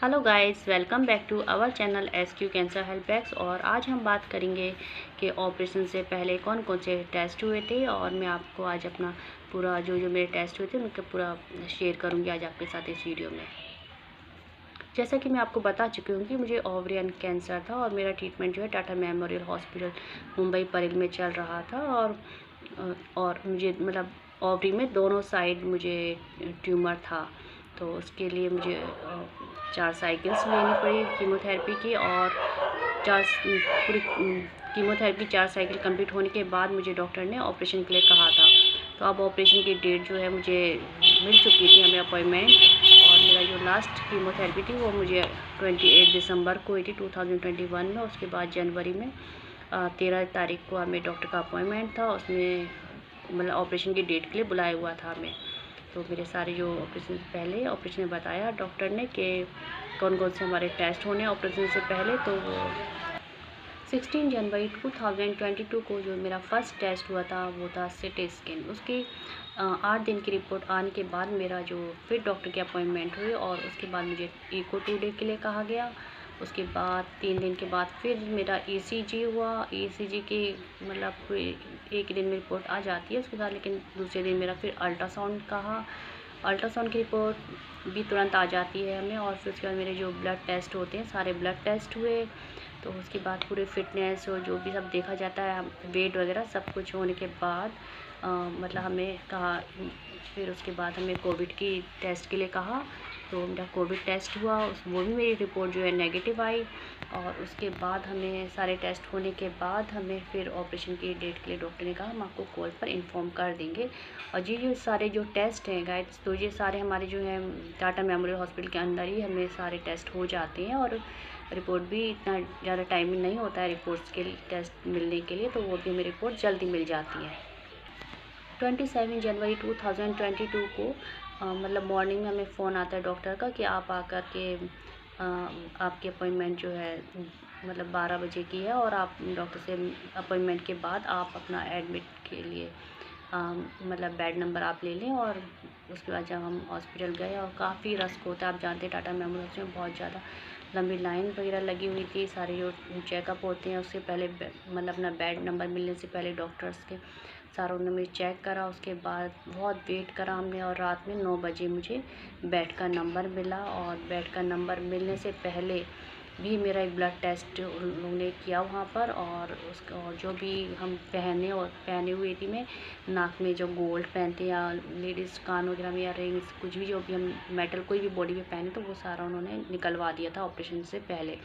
Hello guys, welcome back to our channel SQ cancer help X. और आज हम बात करेंगे कि ऑपरेशन से पहले कौन कौन से टेस्ट हुए थे। और मैं आपको आज अपना पूरा जो मेरे टेस्ट हुए थे उनका पूरा शेयर करूंगी आज आपके साथ इस वीडियो में। जैसा कि मैं आपको बता चुकी हूँ कि मुझे ओवरियन कैंसर था और मेरा ट्रीटमेंट जो है टाटा मेमोरियल हॉस्पिटल मुंबई परिल में चल रहा था। और मुझे मतलब ओवरी में दोनों साइड मुझे ट्यूमर था, तो उसके लिए मुझे 4 साइकिल्स लेनी पड़ी कीमोथेरेपी की। और पूरी कीमोथेरेपी 4 साइकिल कंप्लीट होने के बाद मुझे डॉक्टर ने ऑपरेशन के लिए कहा था। तो अब ऑपरेशन की डेट जो है मुझे मिल चुकी थी, हमें अपॉइंटमेंट। और मेरा जो लास्ट कीमोथेरेपी थी वो मुझे 28 दिसंबर को हुई थी 2021 में। उसके बाद जनवरी में 13 तारीख को हमें डॉक्टर का अपॉइंटमेंट था। उसमें मतलब ऑपरेशन की डेट के लिए बुलाया हुआ था हमें। तो मेरे सारे जो ऑपरेशन से पहले ऑपरेशन में बताया डॉक्टर ने कि कौन कौन से हमारे टेस्ट होने ऑपरेशन से पहले। तो वो 16 जनवरी 2022 को जो मेरा फर्स्ट टेस्ट हुआ था वो था सिटी स्कैन। उसकी 8 दिन की रिपोर्ट आने के बाद मेरा जो फिर डॉक्टर की अपॉइंटमेंट हुई और उसके बाद मुझे इको 2 डे के लिए कहा गया। उसके बाद 3 दिन के बाद फिर मेरा ECG हुआ। ECG की मतलब एक दिन में रिपोर्ट आ जाती है उसके बाद, लेकिन दूसरे दिन मेरा फिर अल्ट्रासाउंड कहा। अल्ट्रासाउंड की रिपोर्ट भी तुरंत आ जाती है हमें। और फिर उसके बाद मेरे जो ब्लड टेस्ट होते हैं सारे ब्लड टेस्ट हुए। तो उसके बाद पूरे फिटनेस और जो भी सब देखा जाता है, वेट वगैरह सब कुछ होने के बाद मतलब हमें कहा, फिर उसके बाद हमें कोविड की टेस्ट के लिए कहा। तो मेरा कोविड टेस्ट हुआ, वो भी मेरी रिपोर्ट जो है नेगेटिव आई। और उसके बाद हमें सारे टेस्ट होने के बाद हमें फिर ऑपरेशन की डेट के लिए डॉक्टर ने कहा हम आपको कॉल पर इन्फॉर्म कर देंगे। और ये सारे जो टेस्ट हैं गाइस, तो ये सारे हमारे जो हैं टाटा मेमोरियल हॉस्पिटल के अंदर ही हमें सारे टेस्ट हो जाते हैं। और रिपोर्ट भी इतना ज़्यादा टाइम नहीं होता है रिपोर्ट्स के टेस्ट मिलने के लिए, तो वो भी हमें रिपोर्ट जल्दी मिल जाती है। 27 जनवरी 2022 को मतलब मॉर्निंग में हमें फ़ोन आता है डॉक्टर का कि आप आकर के आपकी अपॉइंटमेंट जो है मतलब 12 बजे की है। और आप डॉक्टर से अपॉइंटमेंट के बाद आप अपना एडमिट के लिए मतलब बेड नंबर आप ले लें। और उसके बाद जब हम हॉस्पिटल गए और काफ़ी रश होता है, आप जानते हैं टाटा मेमोरियल में बहुत ज़्यादा लंबी लाइन वगैरह लगी हुई थी। सारे जो चेकअप होते हैं उससे पहले मतलब अपना बेड नंबर मिलने से पहले डॉक्टर्स के सारों ने मुझे चेक करा। उसके बाद बहुत वेट करा हमने और रात में 9 बजे मुझे बेड का नंबर मिला। और बेड का नंबर मिलने से पहले भी मेरा एक ब्लड टेस्ट उन लोगों ने किया वहाँ पर। और उसका और जो भी हम पहने हुए थी, मैं नाक में जो गोल्ड पहनते या लेडीज़ कान वगैरह में या रिंग्स कुछ भी जो भी हम मेटल कोई भी बॉडी में पहने, तो वो सारा उन्होंने निकलवा दिया था ऑपरेशन से पहले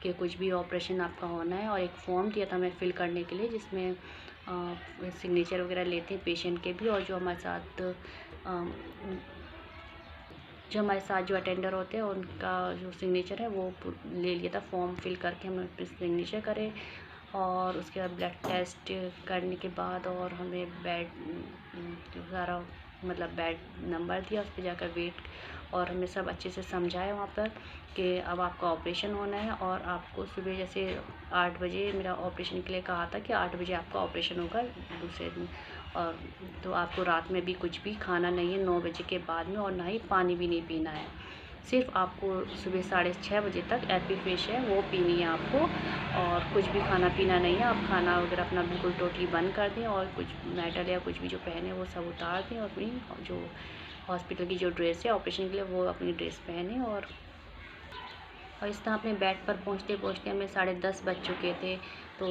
कि कुछ भी ऑपरेशन आपका होना है। और एक फॉर्म दिया था मैं फिल करने के लिए जिसमें सिग्नेचर वगैरह लेते हैं पेशेंट के भी। और जो हमारे साथ जो अटेंडर होते हैं उनका जो सिग्नेचर है वो ले लिया था, फॉर्म फिल करके हम सिग्नेचर करें। और उसके बाद ब्लड टेस्ट करने के बाद और हमें बेड सारा मतलब बेड नंबर दिया, उस पर जाकर वेट। और हमें सब अच्छे से समझाया वहाँ पर कि अब आपका ऑपरेशन होना है। और आपको सुबह जैसे 8 बजे मेरा ऑपरेशन के लिए कहा था कि 8 बजे आपका ऑपरेशन होगा दूसरे दिन। और तो आपको रात में भी कुछ भी खाना नहीं है 9 बजे के बाद में, और ना ही पानी भी नहीं पीना है। सिर्फ आपको सुबह 6:30 बजे तक एपीफिश है वो पीनी है आपको, और कुछ भी खाना पीना नहीं है। आप खाना वगैरह अपना बिल्कुल टोटली बंद कर दें और कुछ मेटल या कुछ भी जो पहने वो सब उतार दें। और अपनी जो हॉस्पिटल की जो ड्रेस है ऑपरेशन के लिए वो अपनी ड्रेस पहने। और इस तरह अपने बेड पर पहुँचते पहुँचते हमें 10:30 बज चुके थे। तो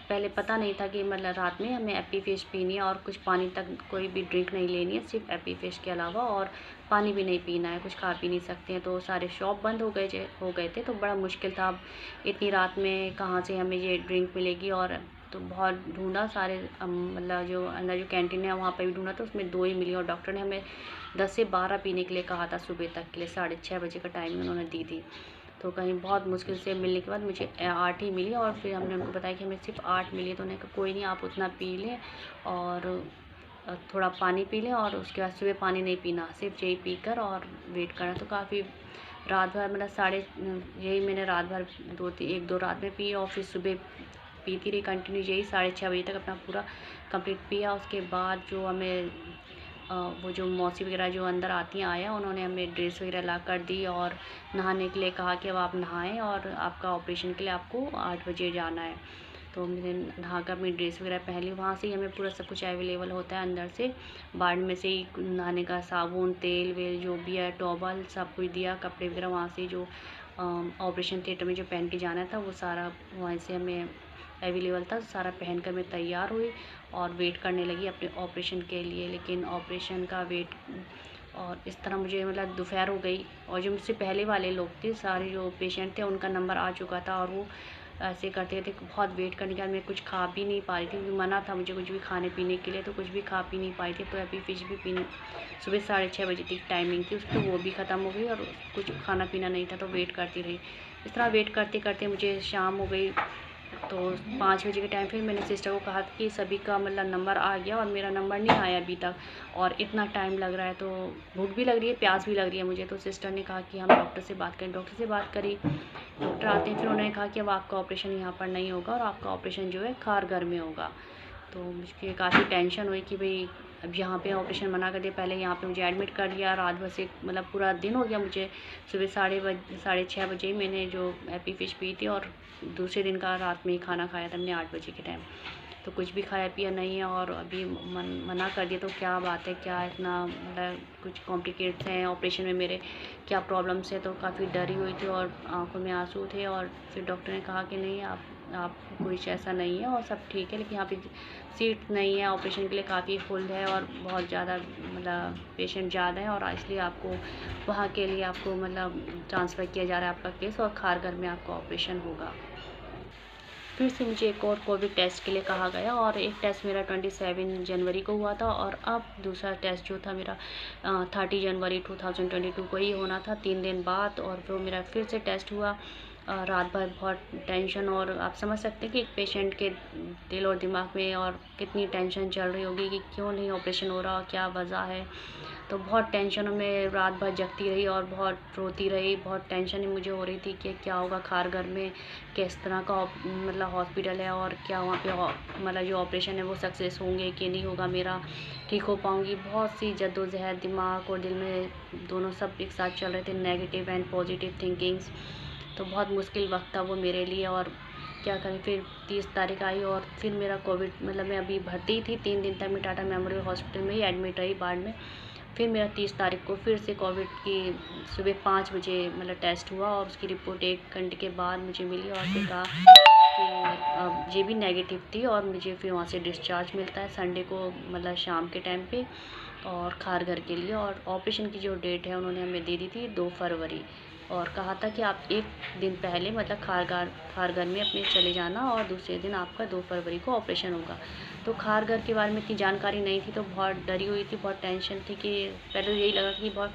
पहले पता नहीं था कि मतलब रात में हमें एपीफिश पीनी है और कुछ पानी तक कोई भी ड्रिंक नहीं लेनी है, सिर्फ एपीफिश के अलावा। और पानी भी नहीं पीना है, कुछ खा पी नहीं सकते हैं। तो सारे शॉप बंद हो गए थे, तो बड़ा मुश्किल था। अब इतनी रात में कहाँ से हमें ये ड्रिंक मिलेगी। और तो बहुत ढूंढा सारे मतलब जो अंदर जो कैंटीन है वहाँ पर भी ढूंढा, तो उसमें 2 ही मिली। और डॉक्टर ने हमें 10 से 12 पीने के लिए कहा था सुबह तक के लिए, 6:30 बजे का टाइम उन्होंने दी थी। तो कहीं बहुत मुश्किल से मिलने के बाद मुझे 8 ही मिली। और फिर हमने उनको बताया कि हमें सिर्फ 8 मिली है। तो उन्होंने कहा कोई नहीं, आप उतना पी लें और थोड़ा पानी पी लें। और उसके बाद सुबह पानी नहीं पीना, सिर्फ यही पीकर और वेट करना। तो काफ़ी रात भर मतलब यही मैंने रात भर 1-2 रात में पी। और फिर सुबह पीती रही कंटिन्यू यही 6:30 बजे तक अपना पूरा कंप्लीट पिया। उसके बाद जो हमें वो जो मौसी वगैरह जो अंदर आती हैं आया, उन्होंने हमें ड्रेस वगैरह ला कर दी और नहाने के लिए कहा कि अब आप नहाएं और आपका ऑपरेशन के लिए आपको 8 बजे जाना है। तो मैंने नहा कर अपनी ड्रेस वगैरह पहन ली। वहाँ से ही हमें पूरा सब कुछ अवेलेबल होता है अंदर से, वार्ड में से ही नहाने का साबुन, तेल वेल जो भी है, टॉवल सब कुछ दिया, कपड़े वगैरह वहाँ से जो ऑपरेशन थिएटर में जो पहन के जाना था वो सारा वहाँ से हमें अवेलेबल था। सारा पहन कर मैं तैयार हुई और वेट करने लगी अपने ऑपरेशन के लिए। लेकिन ऑपरेशन का वेट और इस तरह मुझे मतलब दोपहर हो गई और जो मुझसे पहले वाले लोग थे, सारे जो पेशेंट थे, उनका नंबर आ चुका था और वो ऐसे करते थे। बहुत वेट करने के बाद मैं कुछ खा भी नहीं पा रही थी क्योंकि मना था मुझे कुछ भी खाने पीने के लिए, तो कुछ भी खा पी नहीं पाई थी। तो अभी फिश भी पीने सुबह 6:30 बजे तक टाइमिंग थी उसकी, तो वो भी ख़त्म हो गई और कुछ खाना पीना नहीं था, तो वेट करती रही। इस तरह वेट करते करते मुझे शाम हो गई। तो 5 बजे के टाइम फिर मैंने सिस्टर को कहा कि सभी का मतलब नंबर आ गया और मेरा नंबर नहीं आया अभी तक और इतना टाइम लग रहा है, तो भूख भी लग रही है, प्यास भी लग रही है मुझे। तो सिस्टर ने कहा कि हम डॉक्टर से बात करें। डॉक्टर से बात करी, डॉक्टर आते हैं, फिर उन्होंने कहा कि अब आपका ऑपरेशन यहाँ पर नहीं होगा और आपका ऑपरेशन जो है खारघर में होगा। तो मुझे काफ़ी टेंशन हुई कि भाई अब यहाँ पे ऑपरेशन मना कर दिया। पहले यहाँ पे मुझे एडमिट कर लिया, रात भर से मतलब पूरा दिन हो गया मुझे। सुबह 6:30 बजे मैंने जो एपी फिश पी थी और दूसरे दिन का रात में ही खाना खाया था मैंने 8 बजे के टाइम। तो कुछ भी खाया पिया नहीं है और अभी मना कर दिया, तो क्या बात है, क्या इतना मतलब कुछ कॉम्प्लिकेट्स हैं ऑपरेशन में मेरे, क्या प्रॉब्लम्स है। तो काफ़ी डरी हुई थी और आंखों में आंसू थे। और फिर डॉक्टर ने कहा कि नहीं, आप कुछ ऐसा नहीं है और सब ठीक है, लेकिन यहाँ पे सीट नहीं है ऑपरेशन के लिए, काफ़ी फुल है और बहुत ज़्यादा मतलब पेशेंट ज़्यादा है और इसलिए आपको वहाँ के लिए आपको मतलब ट्रांसफ़र किया जा रहा है आपका केस और खारघर में आपका ऑपरेशन होगा। फिर से मुझे एक और कोविड टेस्ट के लिए कहा गया और एक टेस्ट मेरा 27 जनवरी को हुआ था और अब दूसरा टेस्ट जो था मेरा 30 जनवरी 2022 को ही होना था, 3 दिन बाद। और वो मेरा फिर से टेस्ट हुआ। रात भर बहुत टेंशन, और आप समझ सकते हैं कि एक पेशेंट के दिल और दिमाग में और कितनी टेंशन चल रही होगी कि क्यों नहीं ऑपरेशन हो रहा, क्या वजह है। तो बहुत टेंशन में रात भर जगती रही और बहुत रोती रही। बहुत टेंशन ही मुझे हो रही थी कि क्या होगा खारघर में, किस तरह का मतलब हॉस्पिटल है और क्या वहाँ पे मतलब जो ऑपरेशन है वो सक्सेस होंगे कि नहीं होगा, मेरा ठीक हो पाऊँगी। बहुत सी जद्दोजहद दिमाग और दिल में दोनों सब एक साथ चल रहे थे, नेगेटिव एंड पॉजिटिव थिंकिंग्स। तो बहुत मुश्किल वक्त था वो मेरे लिए। और क्या करें, फिर 30 तारीख आई और फिर मेरा कोविड मतलब मैं अभी भर्ती थी, 3 दिन तक मैं टाटा मेमोरियल हॉस्पिटल में ही एडमिट रही वार्ड में। फिर मेरा 30 तारीख को फिर से कोविड की सुबह 5 बजे मतलब टेस्ट हुआ और उसकी रिपोर्ट 1 घंटे के बाद मुझे मिली और फिर कहा कि अब ये भी नेगेटिव थी और मुझे फिर वहाँ से डिस्चार्ज मिलता है संडे को मतलब शाम के टाइम पे और खारघर के लिए। और ऑपरेशन की जो डेट है उन्होंने हमें दे दी थी 2 फरवरी और कहा था कि आप 1 दिन पहले मतलब खारघर में अपने चले जाना और दूसरे दिन आपका 2 फरवरी को ऑपरेशन होगा। तो खारघर के बारे में इतनी जानकारी नहीं थी, तो बहुत डरी हुई थी, बहुत टेंशन थी कि पहले तो यही लगा कि बहुत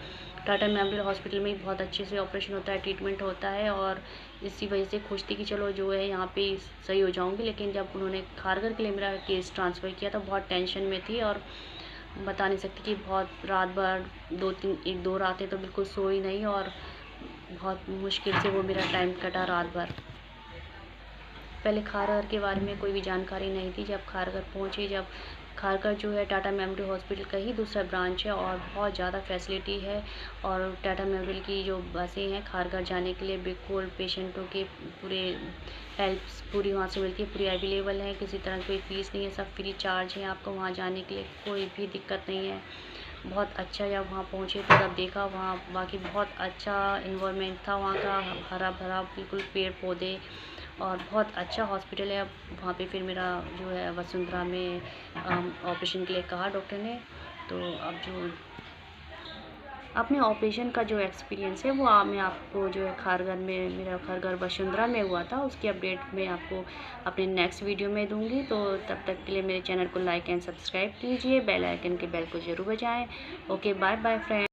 टाटा मेमोरियल हॉस्पिटल में बहुत अच्छे से ऑपरेशन होता है, ट्रीटमेंट होता है और इसी वजह से खुश थी कि चलो जो है यहाँ पे सही हो जाऊँगी। लेकिन जब उन्होंने खारघर के लिए मेरा केस ट्रांसफ़र किया तो बहुत टेंशन में थी और बता नहीं सकती कि बहुत रात भर 1-2 रातें तो बिल्कुल सोई नहीं और बहुत मुश्किल से वो मेरा टाइम कटा रात भर। पहले खारघर के बारे में कोई भी जानकारी नहीं थी। जब खारघर पहुँची, जब खारघर जो है टाटा मेमोरियल हॉस्पिटल का ही दूसरा ब्रांच है और बहुत ज़्यादा फैसिलिटी है और टाटा मेमोरियल की जो बसें हैं खारघर जाने के लिए बिल्कुल पेशेंटों के पूरे हेल्प्स पूरी वहाँ से मिलती है, पूरी अवेलेबल है, किसी तरह की कोई फ़ीस नहीं है, सब फ्री चार्ज है आपको वहाँ जाने के लिए, कोई भी दिक्कत नहीं है। बहुत अच्छा, जब वहाँ पहुँचे तो तब देखा वहाँ बाकी बहुत अच्छा इन्वायरमेंट था वहाँ का, हरा भरा बिल्कुल पेड़ पौधे और बहुत अच्छा हॉस्पिटल है। अब वहाँ पे फिर मेरा जो है वसुंधरा में ऑपरेशन के लिए कहा डॉक्टर ने। तो अब जो अपने ऑपरेशन का जो एक्सपीरियंस है वो मैं आपको जो है खारघर में मेरा खारघर वसुंधरा में हुआ था उसकी अपडेट मैं आपको अपने नेक्स्ट वीडियो में दूंगी। तो तब तक के लिए मेरे चैनल को लाइक एंड सब्सक्राइब कीजिए, बेल आइकन के बेल को ज़रूर बजाएं। Okay, bye bye friend.